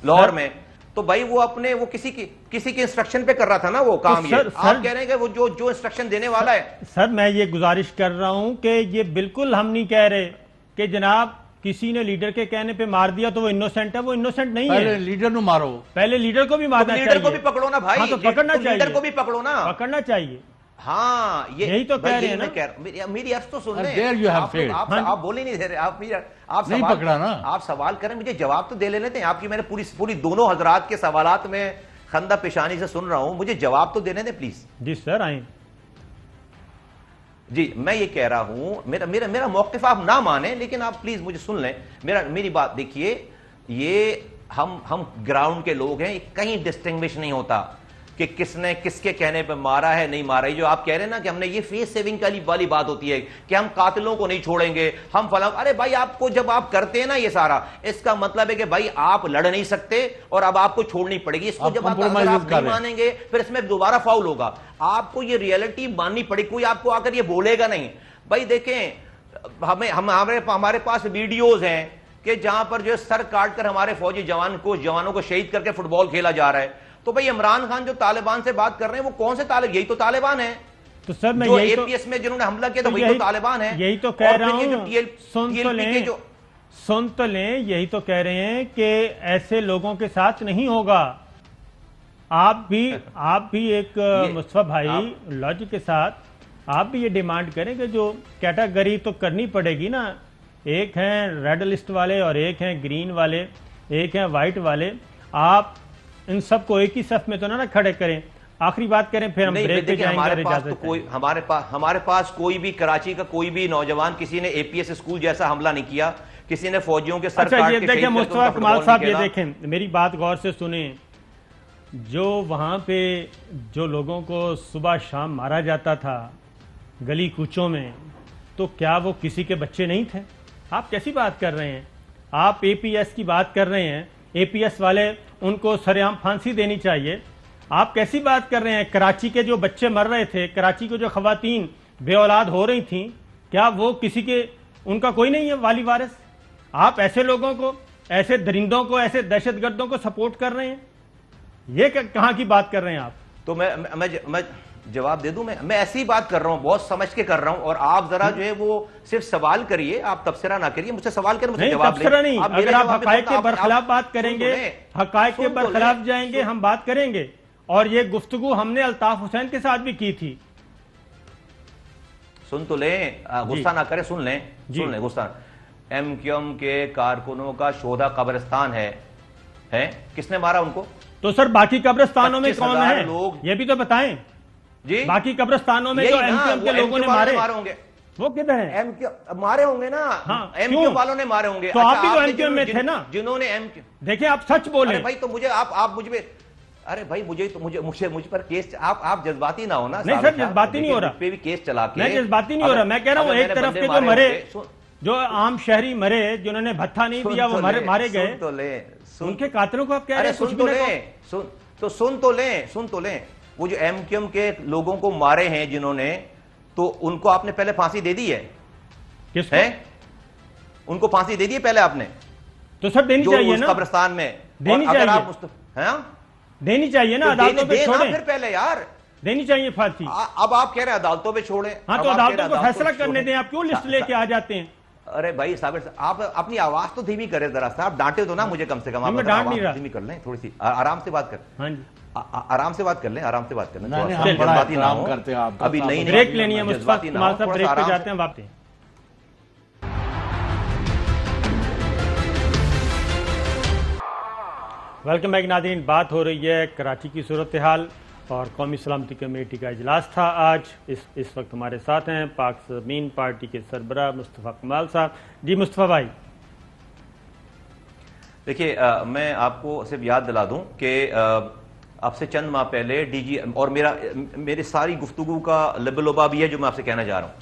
لاہور میں، تو بھائی وہ کسی کی انسٹرکشن پہ کر رہا تھا نا وہ کام. یہ آپ کہہ رہے ہیں کہ وہ جو انسٹرکشن دینے والا ہے. سر میں یہ گزارش کر رہا ہوں کہ یہ بالکل ہم نہیں کہہ رہے کہ جناب کسی نے لیڈر کے کہنے پہ مار دیا تو وہ انوسنٹ ہے. وہ انوسنٹ نہیں ہے. پہلے لیڈر نو مارو، پہلے لیڈر کو بھی مارنا چاہیے. لیڈر کو بھی پکڑو نا بھائی. تو پکڑنا چاہیے، لیڈر کو بھی پکڑو نا، پکڑنا چاہیے. ہاں یہی تو کہہ رہے ہیں نا. میری عرض تو سن لیں. آپ بولے نہیں دے رہے، آپ نہیں پکڑا نا. آپ سوال کریں، مجھے جواب تو دے لینے دیں. آپ کی میں نے پوری دونوں حضرات کے سوالات میں خندہ پیشانی سے سن رہا ہوں، مجھے جواب تو دینے دیں پلیز. جی سر آئیں. جی میں یہ کہہ رہا ہوں، میرا موقف آپ نہ مانیں لیکن آپ پلیز مجھے سن لیں. میری بات دیکھیے، یہ ہم گراؤنڈ کے لوگ ہیں، کہیں ڈسٹنگوش نہیں ہوتا کہ کس نے کس کے کہنے پہ مارا ہے نہیں مارا ہے. جو آپ کہہ رہے ہیں نا کہ ہم نے یہ فیس سیونگ والی بات ہوتی ہے کہ ہم قاتلوں کو نہیں چھوڑیں گے، ہم فلاں. ارے بھائی، آپ کو جب آپ کرتے ہیں نا یہ سارا، اس کا مطلب ہے کہ بھائی آپ لڑ نہیں سکتے اور اب آپ کو چھوڑنی پڑے گی. اس کو جب آپ نہیں مانیں گے پھر اس میں دوبارہ فاؤل ہوگا. آپ کو یہ ریئلٹی ماننی پڑے. کوئی آپ کو آ کر یہ بولے گا نہیں. بھائی دیکھیں، ہمارے پاس ویڈیوز ہیں کہ جہاں پر جو سر کاٹ کر ہمارے فوجی جوانوں کو شہید کر کے فٹ بال کھیلا جا رہا ہے. تو بھئی عمران خان جو طالبان سے بات کر رہے ہیں وہ کون سے طالب؟ یہی تو طالبان ہیں. تو سر میں جو اے پی ایس میں جنہوں نے حملہ کیا تو وہی تو طالبان ہیں. یہی تو کہہ رہا ہوں, سن تو لیں, یہی تو کہہ رہے ہیں کہ ایسے لوگوں کے ساتھ نہیں ہوگا. آپ بھی ایک مصطفیٰ بھائی لاجک کے ساتھ آپ بھی یہ ڈیمانڈ کریں کہ جو کیٹاگری تو کرنی پڑے گی نا, ایک ہیں ریڈ لسٹ والے اور ایک ہیں گرین والے, ایک ہیں وائٹ والے, آپ ان سب کو ایک ہی صف میں تو نہ کھڑے کریں. آخری بات کریں پھر ہم بریک پہ جائیں گے. ہمارے پاس کوئی بھی کراچی کا کوئی بھی نوجوان کسی نے اے پی ایس اسکول جیسا حملہ نہیں کیا, کسی نے فوجیوں کے سر کاٹ کے دیکھیں مصطفیٰ کمال صاحب, یہ دیکھیں میری بات غور سے سنیں, جو وہاں پہ جو لوگوں کو صبح شام مارا جاتا تھا گلی کوچوں میں, تو کیا وہ کسی کے بچے نہیں تھے؟ آپ کیسی بات کر رہے ہیں؟ آپ اے پی ایس کی بات کر رہے ہیں, اے پی ایس والے ان کو سرعام پھانسی دینی چاہیے. آپ کیسی بات کر رہے ہیں؟ کراچی کے جو بچے مر رہے تھے, کراچی کو جو خواتین بے اولاد ہو رہی تھیں, کیا وہ کسی کے ان کا کوئی نہیں ہے والی وارث؟ آپ ایسے لوگوں کو, ایسے درندوں کو, ایسے دہشت گردوں کو سپورٹ کر رہے ہیں؟ یہ کہاں کی بات کر رہے ہیں آپ؟ تو میں جواب دے دوں, میں ایسی بات کر رہا ہوں, بہت سمجھ کے کر رہا ہوں, اور آپ ذرا جو ہے وہ صرف سوال کریے, آپ تبصرہ نہ کریے, مجھ سے سوال کریں, مجھے جواب لیں. تبصرہ نہیں, اگر آپ حقائق کے برخلاف بات کریں گے, حقائق کے برخلاف جائیں گے, ہم بات کریں گے. اور یہ گفتگو ہم نے الطاف حسین کے ساتھ بھی کی تھی. سن تو لیں, غصہ نہ کریں, سن لیں غصہ. ایم کیو ایم کے کارکنوں کا شہداء قبرستان ہے, کس نے مارا ان کو؟ تو سر باقی قبرستانوں میں کون ہیں یہ بھی تو بتائیں. جی باقی قبرستانوں میں جو ایم کیو ایم کے لوگوں نے مارے ہوں گے, وہ کدھر ہیں؟ مارے ہوں گے نا, ایم کیو والوں نے مارے ہوں گے. تو آپ بھی تو ایم کیو ایم میں تھے نا, جنہوں نے ایم کیو. دیکھیں آپ سچ بولیں بھائی, تو مجھے آپ مجھ پہ, ارے بھائی مجھ پر کیس, آپ جذباتی نہ ہونا. نہیں سر جذباتی نہیں ہو رہا, پہ بھی کیس چلا کے میں جذباتی نہیں ہو رہا. میں کہہ رہا ہوں ایک طرف کے جو مرے, جو عام شہری مرے, جنہوں نے بھتہ نہیں دیا وہ مارے گئے, ان کے قاتلوں کو آپ کہہ رہے ہیں کچھ بھی نہ. تو سن تو لیں, وہ جو ایم کیو ایم کے لوگوں کو مارے ہیں جنہوں نے, تو ان کو آپ نے پہلے پھانسی دے دی ہے؟ کس کو؟ ان کو پھانسی دے دی ہے پہلے آپ نے؟ تو سر دینی چاہیے نا, قبرستان میں دینی چاہیے, دینی چاہیے نا, عدالتوں پہ چھوڑیں. پھر پہلے یار دینی چاہیے پھانسی. اب آپ کہہ رہے ہیں عدالتوں پہ چھوڑیں. ہاں تو عدالتوں کو فیصلہ کرنے دیں, آپ کیوں لسٹ لے کے آ جاتے ہیں؟ ارے بھائی صابر صاحب, آپ اپنی آواز تو دھیمی کریں ذرا سا, آپ ڈانٹے تو نا مجھے کم سے کم, آپ آواز دھیمی کر لیں تھوڑی سی, آرام سے بات کریں. ہاں جی, آرام سے بات کر لیں, آرام سے بات کر لیں, جذباتی نہ ہو. ابھی نہیں بریک لینی ہے مصطفیٰ کمال صاحب, بریک پہ جاتے ہیں, واپس. ویلکم بیک ناظرین. بات ہو رہی ہے کراچی کی صورتحال, اور قومی سلامتی کمیٹی کا اجلاس تھا آج. اس وقت ہمارے ساتھ ہیں پاک زمین پارٹی کے سربراہ مصطفیٰ کمال صاحب. جی مصطفیٰ بھائی. دیکھیے, میں آپ کو صرف یاد دلا دوں کہ آپ سے چند ماہ پہلے ڈی جی, اور میری ساری گفتگو کا لب لبا بھی ہے جو میں آپ سے کہنا چاہ رہا ہوں,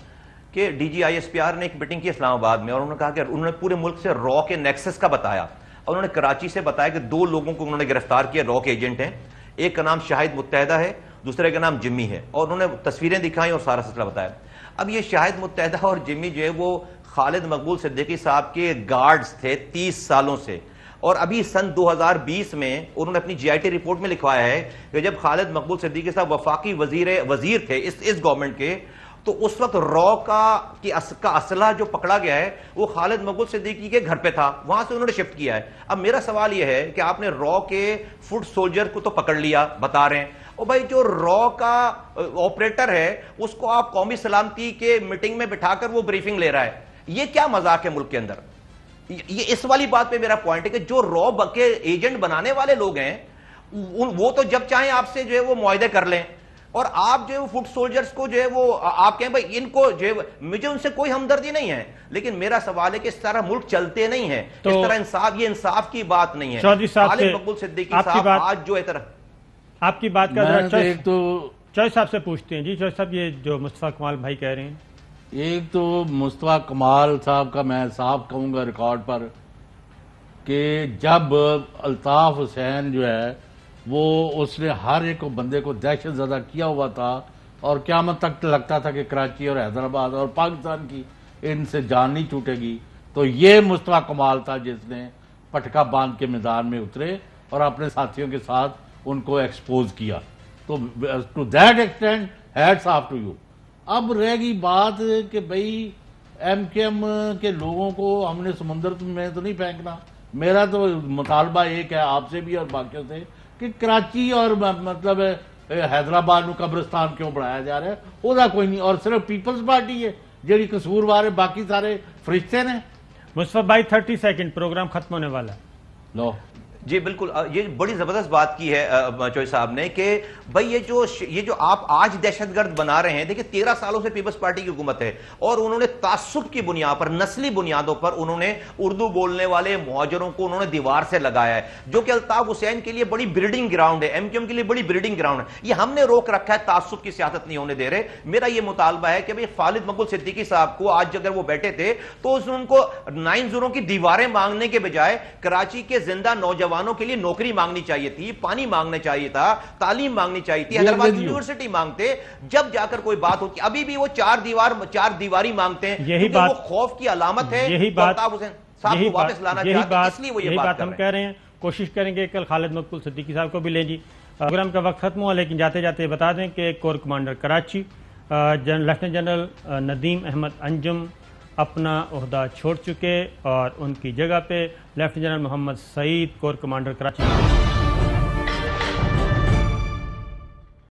کہ D G I S P R نے ایک میٹنگ کی اسلام آباد میں, اور انہوں نے کہا کہ انہوں نے پورے ملک سے را کے نیکسس کا بتایا, اور انہوں نے کراچی سے بتایا کہ 2 لوگوں کو انہوں نے گرفتار کیا, را کے ایجنٹ ہیں. ایک کا نام شاہد متحدہ ہے, دوسرے کا نام جمی ہے, اور انہوں نے تصویریں دکھائیں اور سارا سلسلہ بتایا. اب یہ شاہد متحدہ اور جمی جو ہے وہ خالد مقبول صدیقی صاحب کے گارڈز تھے 30 سالوں سے, اور ابھی سن 2020 میں انہوں نے اپنی جی آئی ٹی رپورٹ میں لکھوایا ہے کہ جب خالد مقبول صدیقی صاحب وفاقی وزیر تھے اس گورنمنٹ کے, تو اس وقت را کا اسلحہ جو پکڑا گیا ہے وہ خالد مقبول صدیقی کے گھر پہ تھا, وہاں سے انہوں نے شفٹ کیا ہے. اب میرا سوال یہ ہے کہ آپ نے را کے فوٹ سولجر کو تو پکڑ لیا, بتا رہے ہیں, اور بھائی جو را کا آپریٹر ہے اس کو آپ قومی سلامتی کے میٹنگ میں بٹھا کر وہ بریفنگ لے رہا ہے. یہ کیا مذاق ہے ملک کے اندر؟ یہ اس والی بات پہ میرا پوائنٹ ہے کہ جو را کے ایجنٹ بنانے والے لوگ ہیں وہ تو جب چاہیں آپ سے جو ہے وہ معاہدے کر لیں, اور آپ جو ہے فوٹ سولجرز کو جو ہے وہ آپ کہیں بھائی ان کو جو ہے, مجھے ان سے کوئی ہمدردی نہیں ہے, لیکن میرا سوال ہے کہ اس طرح ملک چلتے نہیں ہیں, اس طرح انصاف, یہ انصاف کی بات نہیں ہے. خالد مقبول صدیقی صاحب آج جو ہے طرح آپ کی بات کا چوہے صاحب سے پوچھتے ہیں. جی چوہے صاحب, یہ جو مصطفیٰ کمال بھائی کہہ رہے ہیں, ایک تو مصطفیٰ کمال صاحب کا میں صاحب کہوں گا ریکارڈ پر کہ جب الطاف حسین جو ہے وہ اس نے ہر ایک بندے کو دہشت زدہ کیا ہوا تھا, اور قیامت تک لگتا تھا کہ کراچی اور حیدرآباد اور پاکستان کی ان سے جان نہیں چھوٹے گی. تو یہ مصطفیٰ کمال تھا جس نے پٹکا باندھ کے میدان میں اترے اور اپنے ساتھیوں کے ساتھ ان کو ایکسپوز کیا. تو to that extent hats off to you. اب رہ گئی بات کہ بھئی ایم کیو ایم کے لوگوں کو ہم نے سمندر میں تو نہیں پھینکنا. میرا تو مطالبہ ایک ہے آپ سے بھی اور باقیوں سے کہ کراچی اور مطلب حیدرآباد میں قبرستان کیوں بڑھایا جا رہا ہے. وہ کوئی نہیں, اور صرف پیپلز پارٹی ہے جیڑی قصوروار ہے, باقی سارے فرشتے نے. مصطفیٰ بھائی 30 سیکنڈ, پروگرام ختم ہونے والا ہے. لو جی بالکل, یہ بڑی زبردست بات کی ہے چوہے صاحب نے کہ بھئی یہ جو آپ آج دہشت گرد بنا رہے ہیں, دیکھیں 13 سالوں سے پیپلز پارٹی کی حکومت ہے اور انہوں نے تعصب کی بنیاد پر, نسلی بنیادوں پر انہوں نے اردو بولنے والے مہاجروں کو انہوں نے دیوار سے لگایا ہے, جو کہ الطاف حسین کے لیے بڑی بریڈنگ گراؤنڈ ہے, ایم کیو ایم کے لیے بڑی بریڈنگ گراؤنڈ ہے. یہ ہم نے روک رکھا ہے, تعصب کی سیاست نہیں ہونے دے رہے. میرا یہ مطالبہ ہے کہ بھئی خالد مقبول صدیقی صاحب کو آج اگر وہ بیٹھے تھے تو ان کو 9 زوروں کی دیواریں مانگنے کے بجائے کراچی کے زندہ نوجوانوں کے لیے نوکری مانگنی چاہیے تھی, پانی مانگنا چاہیے تھا, تعلیم مانگنی چاہیے تھی, حیدرآباد یونیورسٹی مانگتے. جب جا کر کوئی بات ہوتی, ابھی بھی وہ 4 دیواری مانگتے ہیں. یہی بات وہ خوف کی علامت ہے. یہی بات ہم کہہ رہے ہیں. کوشش کریں گے کل خالد مقبول صدیقی صاحب کو بھی لیں. جی پروگرام کا وقت ختم ہوا, لیکن جاتے جاتے بتا دیں کہ corps commander Karachi lieutenant general Nadeem Ahmed Anjum اپنا عہدہ چھوڑ چکے اور ان کی جگہ پہ lieutenant general Muhammad Saeed corps commander Karachi